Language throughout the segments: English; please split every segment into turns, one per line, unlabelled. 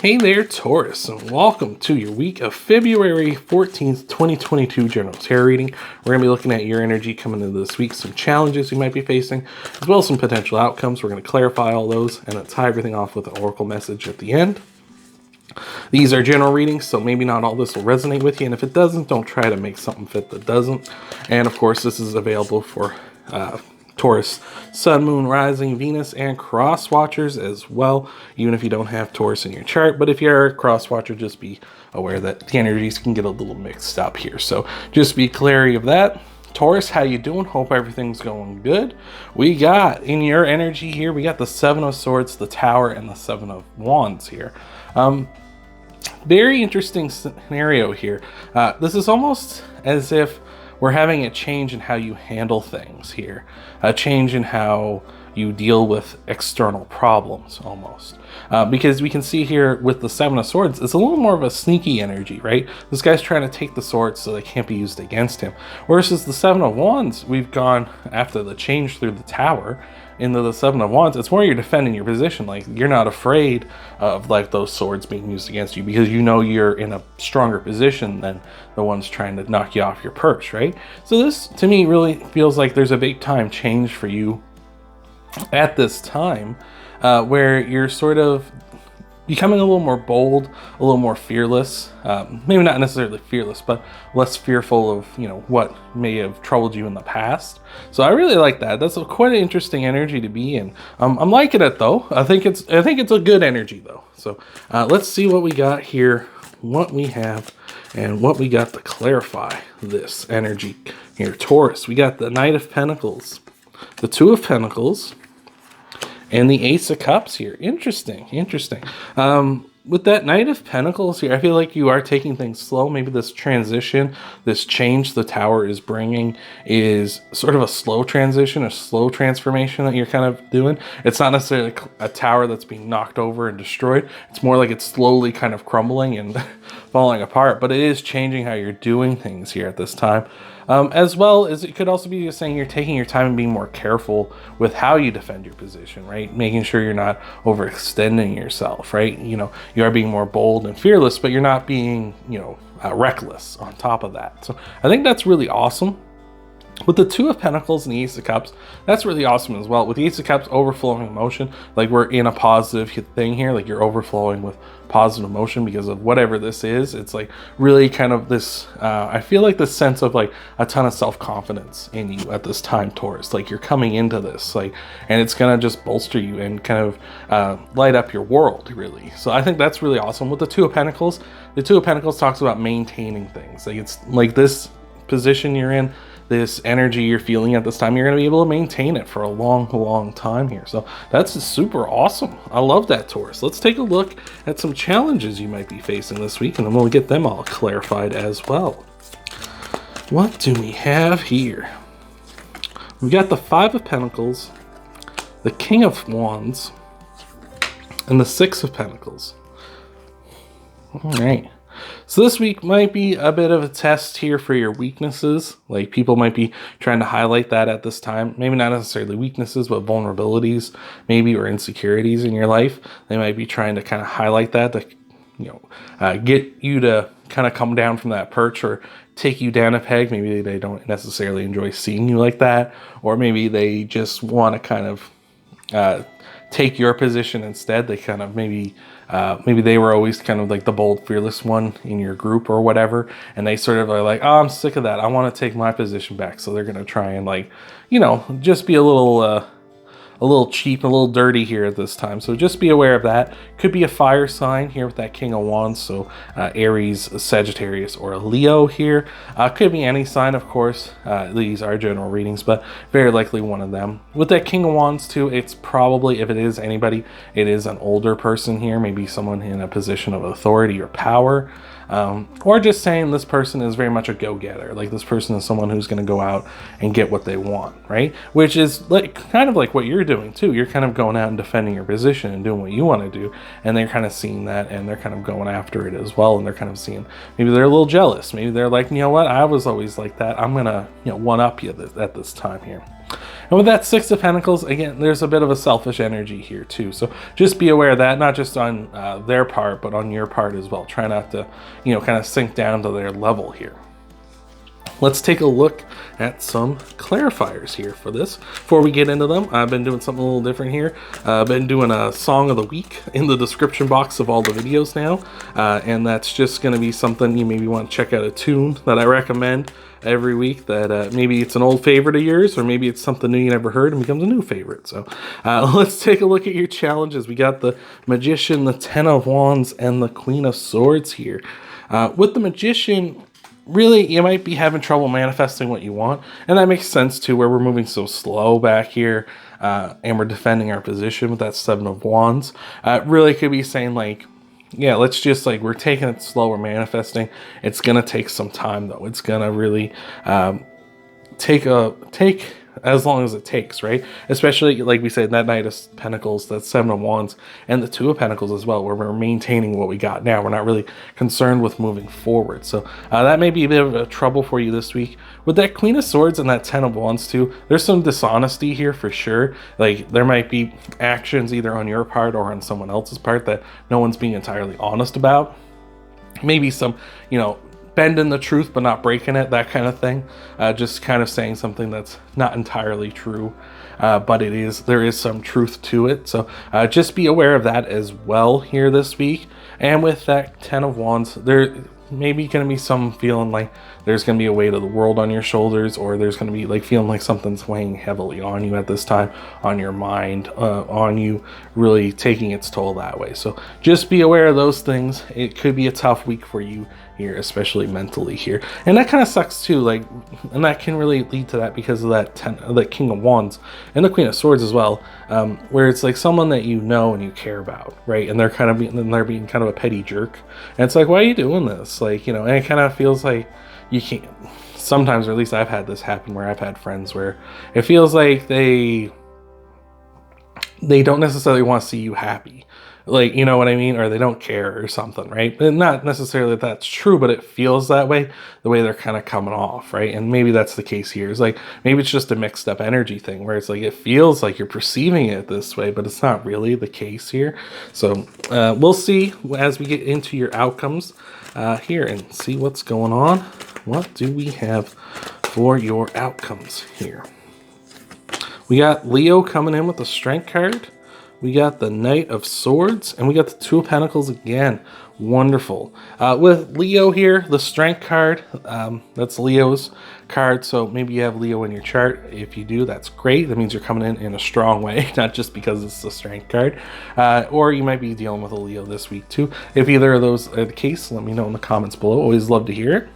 Hey there, Taurus, and welcome to your week of February 14th, 2022 general tarot reading. We're going to be looking at your energy coming into this week, some challenges you might be facing, as well as some potential outcomes. We're going to clarify all those and then tie everything off with an oracle message at the end. These are general readings, so maybe not all this will resonate with you, and if it doesn't, don't try to make something fit that doesn't. And of course, this is available for Taurus, Sun, Moon, Rising, Venus, and Cross Watchers as well, even if you don't have Taurus in your chart. But if you're a Cross Watcher, just be aware that the energies can get a little mixed up here. So just be clary of that. Taurus, how you doing? Hope everything's going good. We got, in your energy here, we got the Seven of Swords, the Tower, and the Seven of Wands here. Very interesting scenario here. This is almost as if we're having a change in how you handle things here. A change in how you deal with external problems almost. Because we can see here with the Seven of Swords, it's a little more of a sneaky energy, right? This guy's trying to take the swords so they can't be used against him. Versus the Seven of Wands, we've gone after the change through the Tower into the Seven of Wands. It's more you're defending your position. Like, you're not afraid of like those swords being used against you because you know you're in a stronger position than the ones trying to knock you off your perch, right? So this to me really feels like there's a big time change for you at this time, where you're sort of becoming a little more bold, a little more fearless, maybe not necessarily fearless, but less fearful of, you know, what may have troubled you in the past. So I really like that. That's quite an interesting energy to be in. I'm liking it though. I think it's a good energy though. So let's see what we got here, what we have, and what we got to clarify this energy here. Taurus, we got the Knight of Pentacles, the Two of Pentacles, and the Ace of Cups here. Interesting. With that Knight of Pentacles here, I feel like you are taking things slow. Maybe this transition, this change the Tower is bringing is sort of a slow transition, a slow transformation that you're kind of doing. It's not necessarily a tower that's being knocked over and destroyed. It's more like it's slowly kind of crumbling and falling apart, but it is changing how you're doing things here at this time. As well as it could also be just saying you're taking your time and being more careful with how you defend your position, right? Making sure you're not overextending yourself, right? You know, you are being more bold and fearless, but you're not being, you know, reckless on top of that. So I think that's really awesome. With the Two of Pentacles and the Ace of Cups, that's really awesome as well. With the Ace of Cups, overflowing emotion, like we're in a positive thing here, like you're overflowing with positive emotion because of whatever this is. It's like really kind of this, I feel like this sense of like a ton of self-confidence in you at this time, Taurus. Like you're coming into this, like, and it's gonna just bolster you and kind of light up your world, really. So I think that's really awesome. With the Two of Pentacles, the Two of Pentacles talks about maintaining things. Like it's like this position you're in, this energy you're feeling at this time, you're going to be able to maintain it for a long time here. So that's super awesome. I love that, Taurus. Let's take a look at some challenges you might be facing this week, and then we'll get them all clarified as well. What do we have here? We've got the Five of Pentacles, the King of Wands, and the Six of Pentacles. All right. So this week might be a bit of a test here for your weaknesses. Like people might be trying to highlight that at this time. Maybe not necessarily weaknesses, but vulnerabilities, maybe, or insecurities in your life. They might be trying to kind of highlight that to, you know, get you to kind of come down from that perch or take you down a peg. Maybe they don't necessarily enjoy seeing you like that, or maybe they just want to kind of take your position instead. They kind of maybe they were always kind of like the bold, fearless one in your group or whatever, and they sort of are like, oh, I'm sick of that. I want to take my position back. So they're going to try and, like, you know, just be a little cheap, a little dirty here at this time. So just be aware of that. Could be a fire sign here with that King of Wands. So Aries, Sagittarius, or a Leo here. Could be any sign, of course. These are general readings, but very likely one of them. With that King of Wands too, it's probably, if it is anybody, it is an older person here. Maybe someone in a position of authority or power. Or just saying this person is very much a go-getter. Like this person is someone who's going to go out and get what they want, right? Which is like kind of like what you're doing too. You're kind of going out and defending your position and doing what you want to do, and they're kind of seeing that and they're kind of going after it as well. And they're kind of seeing, maybe they're a little jealous. Maybe they're like, you know what? I was always like that. I'm gonna, you know, one up you at this time here. And with that Six of Pentacles, again, there's a bit of a selfish energy here too. So just be aware of that, not just on their part, but on your part as well. Try not to, kind of sink down to their level here. Let's take a look at some clarifiers here for this. Before we get into them, I've been doing something a little different here. I've been doing a song of the week in the description box of all the videos now. And that's just going to be something you maybe want to check out, a tune that I recommend every week that maybe it's an old favorite of yours, or maybe it's something new you never heard and becomes a new favorite. So let's take a look at your challenges. We got the Magician, the Ten of Wands, and the Queen of Swords here. With the Magician, really, you might be having trouble manifesting what you want, and that makes sense too, where we're moving so slow back here, and we're defending our position with that Seven of Wands. Really could be saying like, yeah, let's just we're taking it slow, we're manifesting. It's gonna take some time though. It's gonna really take as long as it takes, right? Especially, like we said, that Knight of Pentacles, that Seven of Wands, and the Two of Pentacles as well, where we're maintaining what we got now. We're not really concerned with moving forward. So that may be a bit of a trouble for you this week. With that Queen of Swords and that Ten of Wands too, there's some dishonesty here for sure. Like, there might be actions either on your part or on someone else's part that no one's being entirely honest about. Maybe some, bending the truth but not breaking it, that kind of thing. Just kind of saying something that's not entirely true, but there is some truth to it. So just be aware of that as well here this week. And with that Ten of Wands, there maybe going to be some feeling like there's going to be a weight of the world on your shoulders, or there's going to be feeling like something's weighing heavily on you at this time, on your mind, on you, really taking its toll that way. So just be aware of those things. It could be a tough week for you here, especially mentally here, and that kind of sucks too, and that can really lead to that because of that King of Wands and the Queen of Swords as well, where it's like someone that you know and you care about, right? And they're being kind of a petty jerk, and it's like, why are you doing this? And it kind of feels like you can't sometimes, or at least I've had this happen, where I've had friends where it feels like they don't necessarily want to see you happy. You know what I mean? Or they don't care or something, right? And not necessarily that that's true, but it feels that way, the way they're kind of coming off, right? And maybe that's the case here. It's maybe it's just a mixed up energy thing, where it's it feels like you're perceiving it this way, but it's not really the case here. So we'll see as we get into your outcomes here and see what's going on. What do we have for your outcomes here? We got Leo coming in with the Strength card. We got the Knight of Swords, and we got the Two of Pentacles again. Wonderful. With Leo here, the Strength card, that's Leo's card, so maybe you have Leo in your chart. If you do, that's great. That means you're coming in a strong way, not just because it's the Strength card. Or you might be dealing with a Leo this week too. If either of those are the case, let me know in the comments below. Always love to hear it.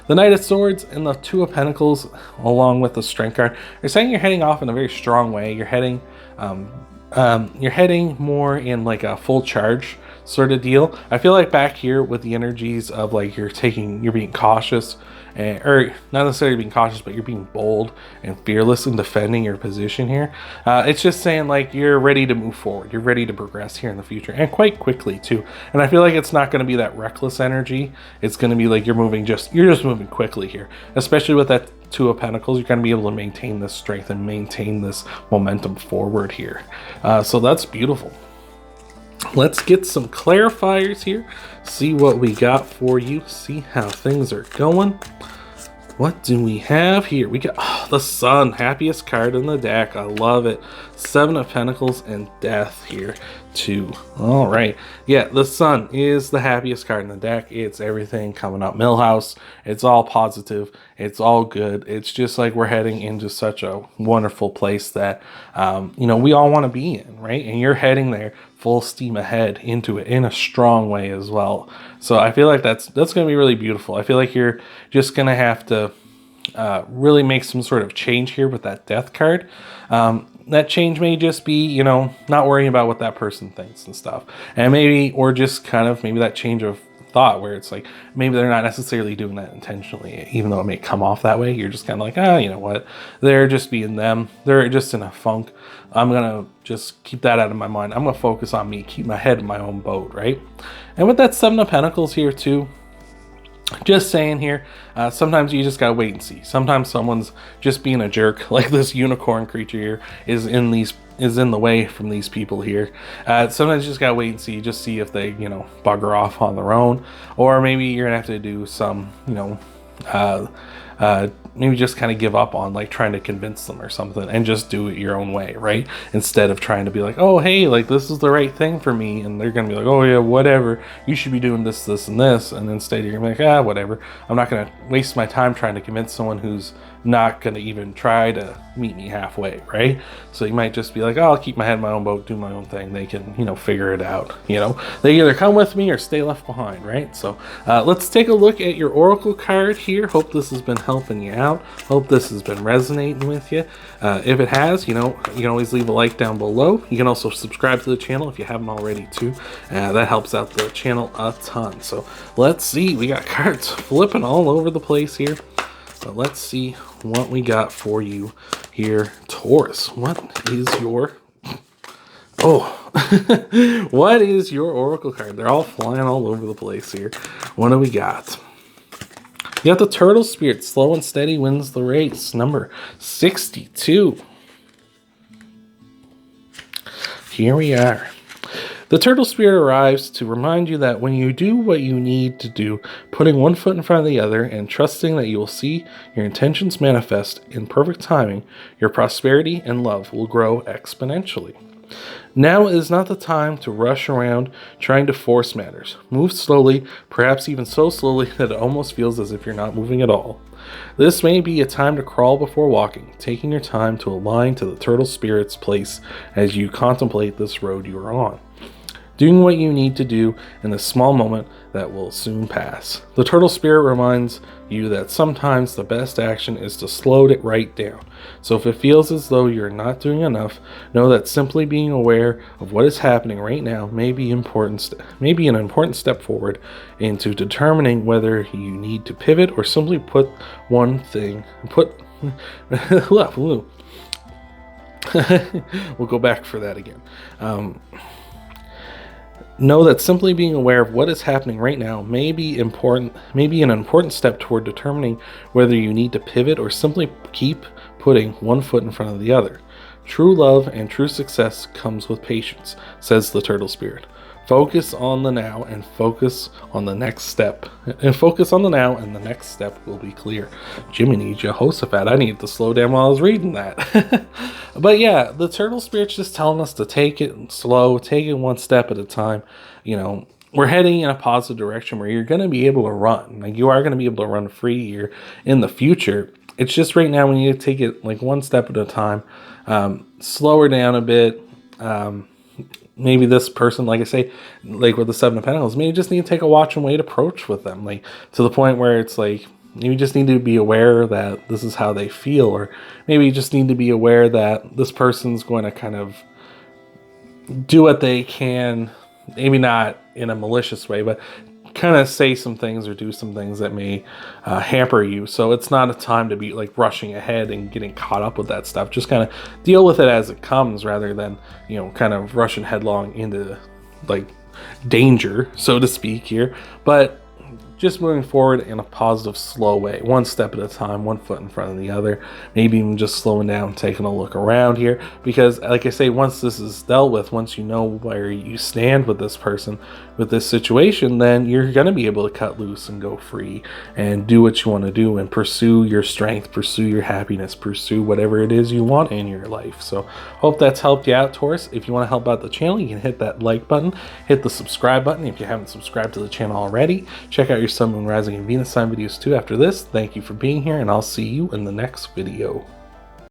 The Knight of Swords and the Two of Pentacles, along with the Strength card, are saying you're heading off in a very strong way. You're heading more in a full charge sort of deal. I feel like back here with the energies of you're being cautious, or not necessarily being cautious, but you're being bold and fearless in defending your position here. It's just saying you're ready to move forward. You're ready to progress here in the future, and quite quickly too. And I feel like it's not going to be that reckless energy. It's going to be you're just moving quickly here, especially with that Two of Pentacles. You're going to be able to maintain this strength and maintain this momentum forward here. So that's beautiful. Let's get some clarifiers here, see what we got for you, see how things are going. What do we have here? We got the Sun, happiest card in the deck. I love it. Seven of Pentacles and Death here too. All right. Yeah, the Sun is the happiest card in the deck. It's everything coming up Millhouse. It's all positive. It's all good. It's just we're heading into such a wonderful place that, we all want to be in, right? And you're heading there full steam ahead into it in a strong way as well. So I feel like that's going to be really beautiful. I feel like you're just going to have to really make some sort of change here with that Death card. That change may just be, not worrying about what that person thinks and stuff. And maybe that change of thought where it's maybe they're not necessarily doing that intentionally, even though it may come off that way. You're just kind of you know what? They're just being them. They're just in a funk. I'm going to just keep that out of my mind. I'm going to focus on me, keep my head in my own boat, right? And with that Seven of Pentacles here too, Just saying here, sometimes you just gotta wait and see. Sometimes someone's just being a jerk, like this unicorn creature here is in the way from these people here. Sometimes you just gotta wait and see, just see if they, bugger off on their own, or maybe you're gonna have to do some, maybe just kind of give up on like trying to convince them or something and just do it your own way, right? Instead of trying to be like, oh, hey, like this is the right thing for me. And they're going to be like, oh yeah, whatever. You should be doing this, this, and this. And instead you're going to be like, whatever. I'm not going to waste my time trying to convince someone who's not going to even try to meet me halfway, right? So you might just be like, oh, I'll keep my head in my own boat, do my own thing. They can, figure it out. They either come with me or stay left behind, right? So let's take a look at your oracle card here. Hope this has been helping you out. Hope this has been resonating with you. If it has, you can always leave a like down below. You can also subscribe to the channel if you haven't already too. That helps out the channel a ton. So let's see, we got cards flipping all over the place here. But let's see what we got for you here, Taurus. What is your... what is your oracle card? They're all flying all over the place here. What do we got? You got the Turtle Spirit. Slow and steady wins the race. Number 62. Here we are. The Turtle Spirit arrives to remind you that when you do what you need to do, putting one foot in front of the other and trusting that you will see your intentions manifest in perfect timing, your prosperity and love will grow exponentially. Now is not the time to rush around trying to force matters. Move slowly, perhaps even so slowly that it almost feels as if you're not moving at all. This may be a time to crawl before walking, taking your time to align to the Turtle Spirit's place as you contemplate this road you are on. Doing what you need to do in the small moment that will soon pass. The Turtle Spirit reminds you that sometimes the best action is to slow it right down. So if it feels as though you're not doing enough, know that simply being aware of what is happening right now may be an important step forward into determining whether you need to pivot or simply we'll go back for that again. Know that simply being aware of what is happening right now may be an important step toward determining whether you need to pivot or simply keep putting one foot in front of the other. True love and true success comes with patience, says the Turtle Spirit. Focus on the now and focus on the next step. And focus on the now and the next step will be clear. Gemini, Jehoshaphat, I needed to slow down while I was reading that. But yeah, the Turtle Spirit's just telling us to take it slow, take it one step at a time. We're heading in a positive direction where you're going to be able to run. Like you are going to be able to run free here in the future. It's just right now we need to take it like one step at a time. Slow her down a bit. Maybe this person, like I say, like with the Seven of Pentacles, maybe you just need to take a watch and wait approach with them, like to the point where it's like you just need to be aware that this is how they feel, or maybe you just need to be aware that this person's going to kind of do what they can, maybe not in a malicious way, but kind of say some things or do some things that may hamper you. So it's not a time to be like rushing ahead and getting caught up with that stuff. Just kind of deal with it as it comes rather than, kind of rushing headlong into like danger, so to speak here. But just moving forward in a positive, slow way, one step at a time, one foot in front of the other, maybe even just slowing down, taking a look around here, because like I say, once this is dealt with, once you know where you stand with this person, with this situation, then you're going to be able to cut loose and go free and do what you want to do and pursue your strength, pursue your happiness, pursue whatever it is you want in your life. So hope that's helped you out, Taurus. If you want to help out the channel, you can hit that like button, hit the subscribe button if you haven't subscribed to the channel already. Check out your Sun, Moon, Rising, and Venus sign videos too after this. Thank you for being here, and I'll see you in the next video.